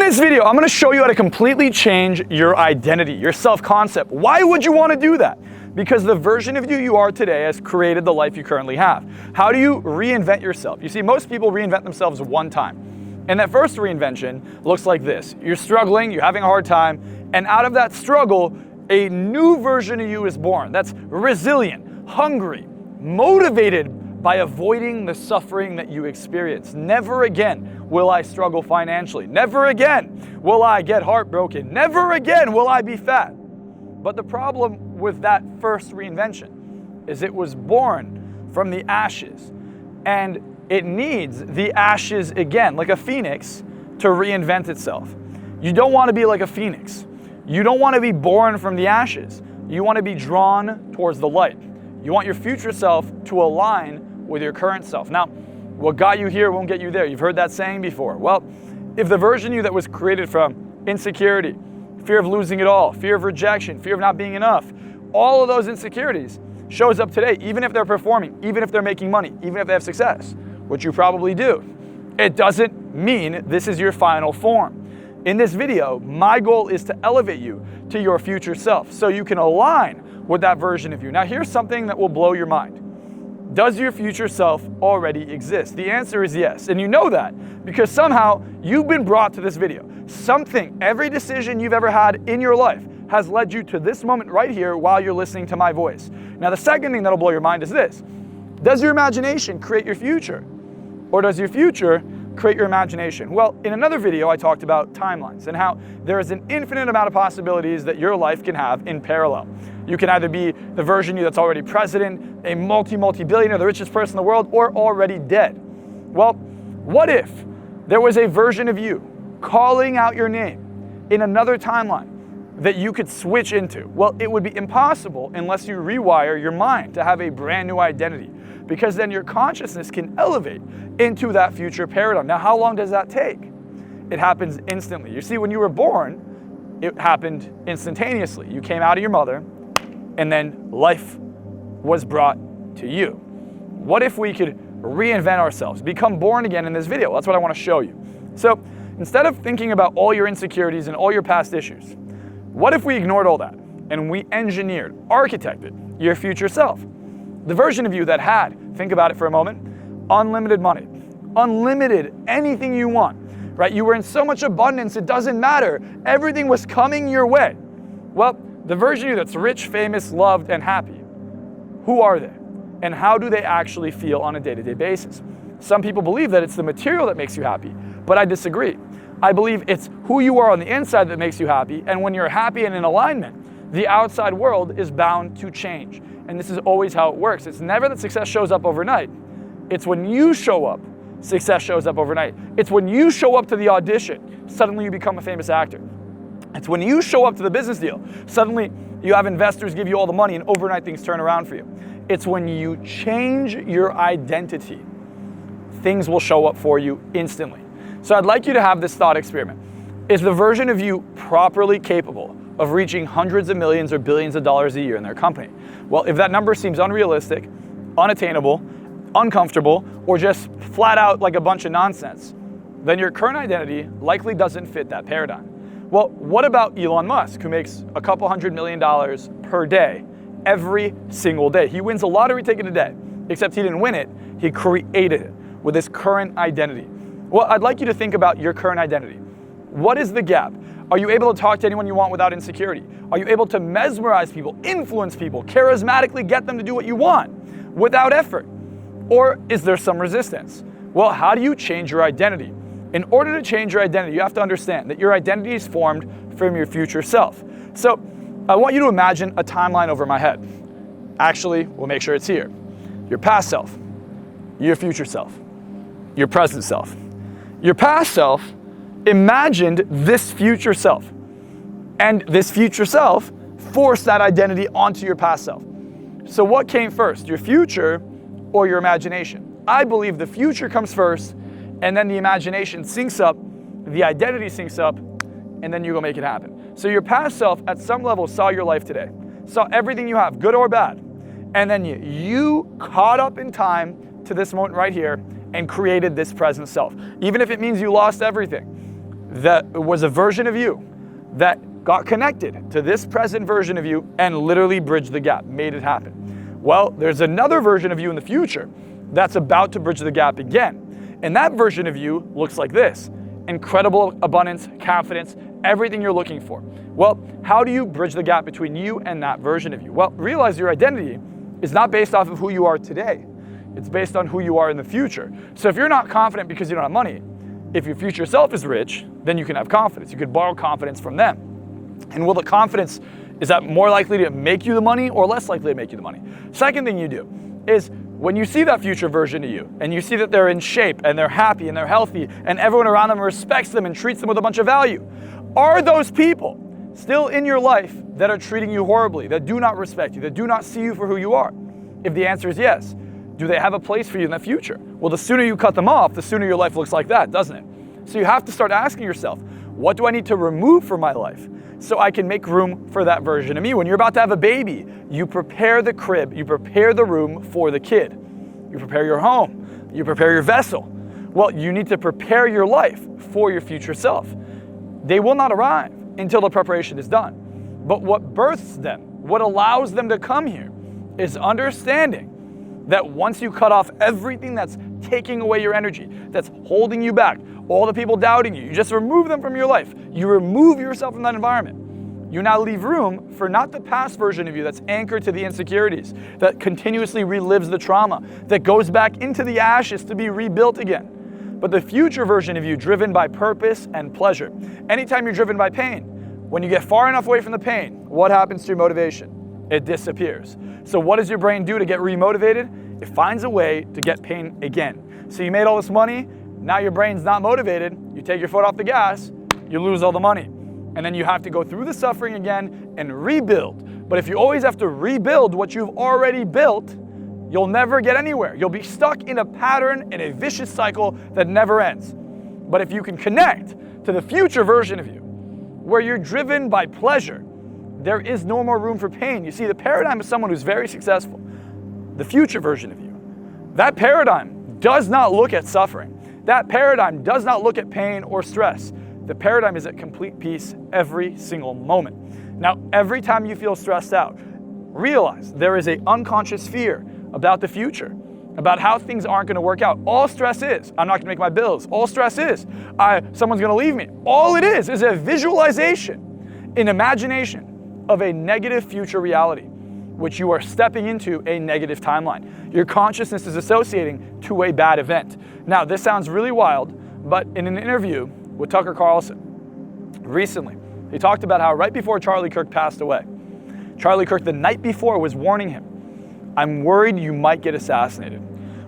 this video, I'm gonna show you how to completely change your identity, your self-concept. Why would you wanna do that? Because the version of you are today has created the life you currently have. How do you reinvent yourself? You see, most people reinvent themselves one time. And that first reinvention looks like this. You're struggling, you're having a hard time, and out of that struggle, a new version of you is born. That's resilient, hungry, motivated by avoiding the suffering that you experience. Never again will I struggle financially. Never again will I get heartbroken. Never again will I be fat. But the problem with that first reinvention is it was born from the ashes, and it needs the ashes again, like a phoenix, to reinvent itself. You don't want to be like a phoenix. You don't want to be born from the ashes. You want to be drawn towards the light. You want your future self to align with your current self. Now, what got you here won't get you there. You've heard that saying before. Well, if the version of you that was created from insecurity, fear of losing it all, fear of rejection, fear of not being enough, all of those insecurities shows up today, even if they're performing, even if they're making money, even if they have success, which you probably do, it doesn't mean this is your final form. In this video, my goal is to elevate you to your future self so you can align with that version of you. Now, here's something that will blow your mind. Does your future self already exist? The answer is yes, and you know that because somehow you've been brought to this video. Every decision you've ever had in your life has led you to this moment right here while you're listening to my voice. Now, the second thing that'll blow your mind is this. Does your imagination create your future? Or does your future create your imagination? Well, in another video, I talked about timelines and how there is an infinite amount of possibilities that your life can have in parallel. You can either be the version of you that's already president, a multi-billionaire, the richest person in the world, or already dead. Well, what if there was a version of you calling out your name in another timeline that you could switch into? Well, it would be impossible unless you rewire your mind to have a brand new identity, because then your consciousness can elevate into that future paradigm. Now, how long does that take? It happens instantly. You see, when you were born, it happened instantaneously. You came out of your mother, and then life was brought to you. What if we could reinvent ourselves, become born again in this video? That's what I want to show you. So instead of thinking about all your insecurities and all your past issues, what if we ignored all that and we engineered, architected your future self? The version of you that had, think about it for a moment, unlimited money, unlimited anything you want, right? You were in so much abundance, it doesn't matter. Everything was coming your way. Well, the version of you that's rich, famous, loved, and happy, who are they? And how do they actually feel on a day-to-day basis? Some people believe that it's the material that makes you happy, but I disagree. I believe it's who you are on the inside that makes you happy, and when you're happy and in alignment, the outside world is bound to change. And this is always how it works. It's never that success shows up overnight. It's when you show up, success shows up overnight. It's when you show up to the audition, suddenly you become a famous actor. It's when you show up to the business deal, suddenly you have investors give you all the money and overnight things turn around for you. It's when you change your identity, things will show up for you instantly. So I'd like you to have this thought experiment. Is the version of you properly capable of reaching hundreds of millions or billions of dollars a year in their company? Well, if that number seems unrealistic, unattainable, uncomfortable, or just flat out like a bunch of nonsense, then your current identity likely doesn't fit that paradigm. Well, what about Elon Musk, who makes a couple $100 million per day, every single day? He wins a lottery ticket a day, except he didn't win it, he created it with his current identity. Well, I'd like you to think about your current identity. What is the gap? Are you able to talk to anyone you want without insecurity? Are you able to mesmerize people, influence people, charismatically get them to do what you want without effort? Or is there some resistance? Well, how do you change your identity? In order to change your identity, you have to understand that your identity is formed from your future self. So I want you to imagine a timeline over my head. Actually, we'll make sure it's here. Your past self, your future self, your present self. Your past self imagined this future self, and this future self forced that identity onto your past self. So what came first, your future or your imagination? I believe the future comes first, and then the imagination syncs up, the identity syncs up, and then you go make it happen. So your past self at some level saw your life today, saw everything you have, good or bad, and then you caught up in time to this moment right here and created this present self. Even if it means you lost everything, that was a version of you that got connected to this present version of you and literally bridged the gap, made it happen. Well, there's another version of you in the future that's about to bridge the gap again. And that version of you looks like this: incredible abundance, confidence, everything you're looking for. Well, how do you bridge the gap between you and that version of you? Well, realize your identity is not based off of who you are today. It's based on who you are in the future. So if you're not confident because you don't have money, if your future self is rich, then you can have confidence. You could borrow confidence from them. And will the confidence, is that more likely to make you the money or less likely to make you the money? Second thing you do is when you see that future version of you and you see that they're in shape and they're happy and they're healthy and everyone around them respects them and treats them with a bunch of value, are those people still in your life that are treating you horribly, that do not respect you, that do not see you for who you are? If the answer is yes, do they have a place for you in the future? Well, the sooner you cut them off, the sooner your life looks like that, doesn't it? So you have to start asking yourself, what do I need to remove from my life so I can make room for that version of me? When you're about to have a baby, you prepare the crib, you prepare the room for the kid. You prepare your home, you prepare your vessel. Well, you need to prepare your life for your future self. They will not arrive until the preparation is done. But what births them, what allows them to come here, is understanding that once you cut off everything that's taking away your energy, that's holding you back, all the people doubting you, you just remove them from your life. You remove yourself from that environment. You now leave room for not the past version of you that's anchored to the insecurities, that continuously relives the trauma, that goes back into the ashes to be rebuilt again, but the future version of you driven by purpose and pleasure. Anytime you're driven by pain, when you get far enough away from the pain, what happens to your motivation? It disappears. So what does your brain do to get remotivated? It finds a way to get pain again. So you made all this money, now your brain's not motivated, you take your foot off the gas, you lose all the money. And then you have to go through the suffering again and rebuild. But if you always have to rebuild what you've already built, you'll never get anywhere. You'll be stuck in a pattern, in a vicious cycle that never ends. But if you can connect to the future version of you, where you're driven by pleasure, there is no more room for pain. You see, the paradigm of someone who's very successful, the future version of you, that paradigm does not look at suffering. That paradigm does not look at pain or stress. The paradigm is at complete peace every single moment. Now, every time you feel stressed out, realize there is an unconscious fear about the future, about how things aren't going to work out. All stress is, I'm not going to make my bills. All stress is, someone's going to leave me. All it is a visualization, an imagination of a negative future reality, which you are stepping into a negative timeline. Your consciousness is associating to a bad event. Now, this sounds really wild, but in an interview with Tucker Carlson recently, he talked about how right before Charlie Kirk passed away, Charlie Kirk the night before was warning him, I'm worried you might get assassinated.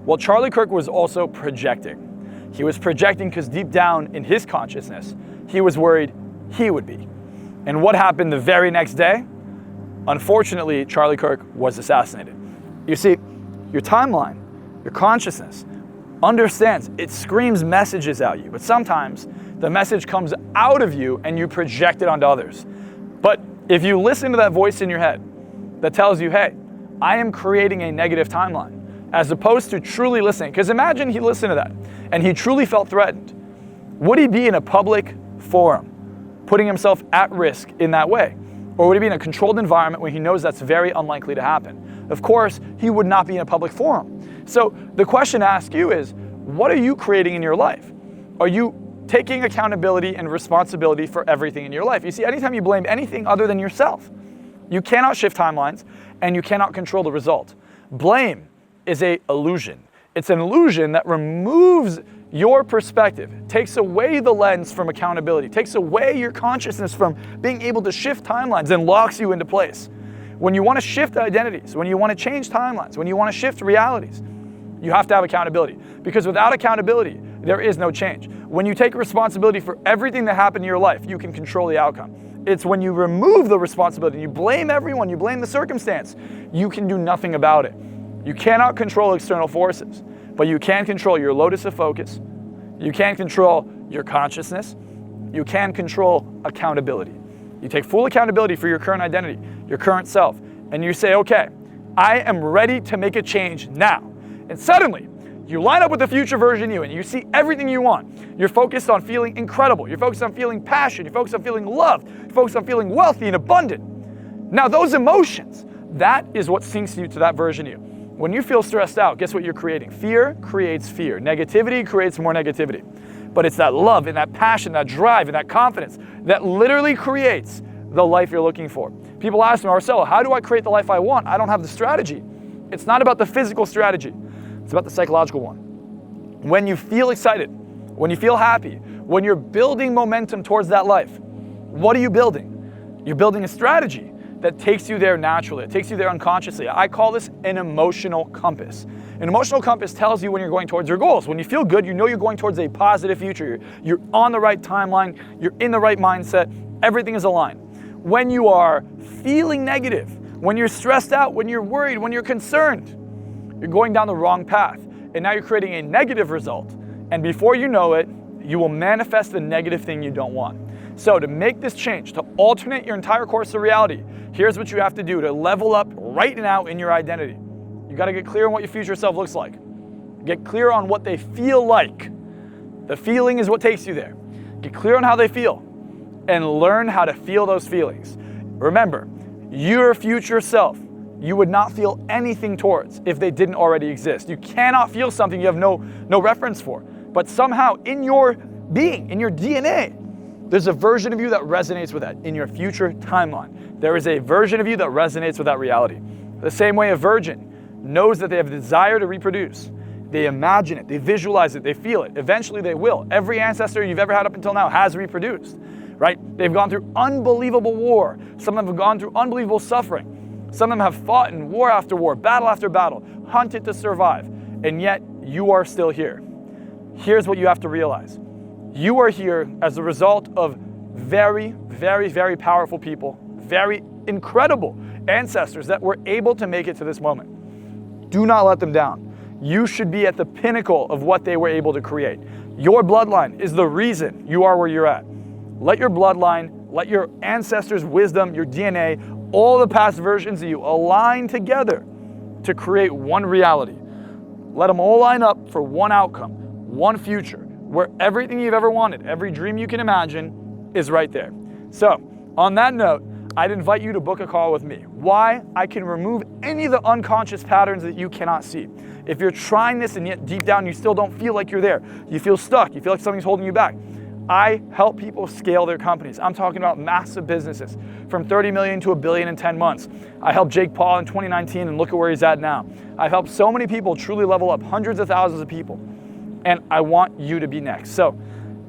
Well, Charlie Kirk was also projecting. He was projecting because deep down in his consciousness, he was worried he would be. And what happened the very next day? Unfortunately, Charlie Kirk was assassinated. You see, your timeline, your consciousness, understands, it screams messages at you, but sometimes the message comes out of you and you project it onto others. But if you listen to that voice in your head that tells you, hey, I am creating a negative timeline, as opposed to truly listening, because imagine he listened to that and he truly felt threatened. Would he be in a public forum, putting himself at risk in that way? Or would he be in a controlled environment where he knows that's very unlikely to happen? Of course, he would not be in a public forum. So the question to ask you is, what are you creating in your life? Are you taking accountability and responsibility for everything in your life? You see, anytime you blame anything other than yourself, you cannot shift timelines and you cannot control the result. Blame is an illusion. It's an illusion that removes your perspective, takes away the lens from accountability, takes away your consciousness from being able to shift timelines and locks you into place. When you want to shift identities, when you want to change timelines, when you want to shift realities, you have to have accountability. Because without accountability, there is no change. When you take responsibility for everything that happened in your life, you can control the outcome. It's when you remove the responsibility, you blame everyone, you blame the circumstance, you can do nothing about it. You cannot control external forces, but you can control your locus of focus. You can control your consciousness. You can control accountability. You take full accountability for your current identity, your current self, and you say, okay, I am ready to make a change now. And suddenly, You line up with the future version of you and you see everything you want. You're focused on feeling incredible. You're focused on feeling passion. You're focused on feeling loved. You're focused on feeling wealthy and abundant. Now those emotions, that is what syncs you to that version of you. When you feel stressed out, guess what you're creating? Fear creates fear. Negativity creates more negativity. But it's that love and that passion, that drive and that confidence that literally creates the life you're looking for. People ask me, Marcelo, how do I create the life I want? I don't have the strategy. It's not about the physical strategy. It's about the psychological one. When you feel excited, when you feel happy, when you're building momentum towards that life, what are you building? You're building a strategy that takes you there naturally. It takes you there unconsciously. I call this an emotional compass. An emotional compass tells you when you're going towards your goals. When you feel good, you know you're going towards a positive future. You're on the right timeline. You're in the right mindset. Everything is aligned. When you are feeling negative, when you're stressed out, when you're worried, when you're concerned, you're going down the wrong path. And now you're creating a negative result. And before you know it, you will manifest the negative thing you don't want. So to make this change, to alternate your entire course of reality, here's what you have to do to level up right now in your identity. You got to get clear on what your future self looks like. Get clear on what they feel like. The feeling is what takes you there. Get clear on how they feel and learn how to feel those feelings. Remember, your future self, you would not feel anything towards if they didn't already exist. You cannot feel something you have no reference for. But somehow in your being, in your DNA, there's a version of you that resonates with that. In your future timeline, there is a version of you that resonates with that reality. The same way a virgin knows that they have a desire to reproduce. They imagine it, they visualize it, they feel it. Eventually they will. Every ancestor you've ever had up until now has reproduced, right? They've gone through unbelievable war. Some of them have gone through unbelievable suffering. Some of them have fought in war after war, battle after battle, hunted to survive, and yet you are still here. Here's what you have to realize. You are here as a result of very, very, very powerful people, very incredible ancestors that were able to make it to this moment. Do not let them down. You should be at the pinnacle of what they were able to create. Your bloodline is the reason you are where you're at. Let your bloodline, let your ancestors' wisdom, your DNA, all the past versions of you align together to create one reality. Let them all line up for one outcome, one future, where everything you've ever wanted, every dream you can imagine is right there. So, on that note, I'd invite you to book a call with me. Why? I can remove any of the unconscious patterns that you cannot see. If you're trying this and yet deep down you still don't feel like you're there, you feel stuck, you feel like something's holding you back, I help people scale their companies. I'm talking about massive businesses from 30 million to $1 billion in 10 months. I helped Jake Paul in 2019 and look at where he's at now. I've helped so many people truly level up, hundreds of thousands of people. And I want you to be next. So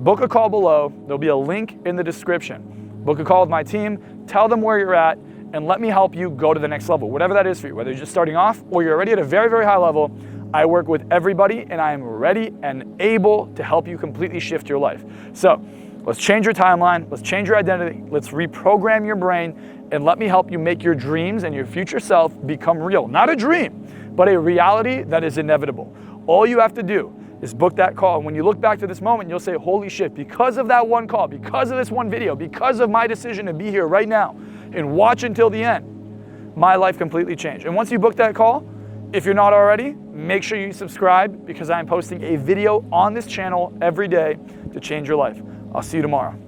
book a call below. There'll be a link in the description. Book a call with my team, tell them where you're at, and let me help you go to the next level, whatever that is for you, whether you're just starting off or you're already at a very, very high level. I work with everybody and I am ready and able to help you completely shift your life. So let's change your timeline, let's change your identity, let's reprogram your brain, and let me help you make your dreams and your future self become real. Not a dream, but a reality that is inevitable. All you have to do is book that call. And when you look back to this moment, you'll say, holy shit, because of that one call, because of this one video, because of my decision to be here right now and watch until the end, my life completely changed. And once you book that call, if you're not already, make sure you subscribe because I'm posting a video on this channel every day to change your life. I'll see you tomorrow.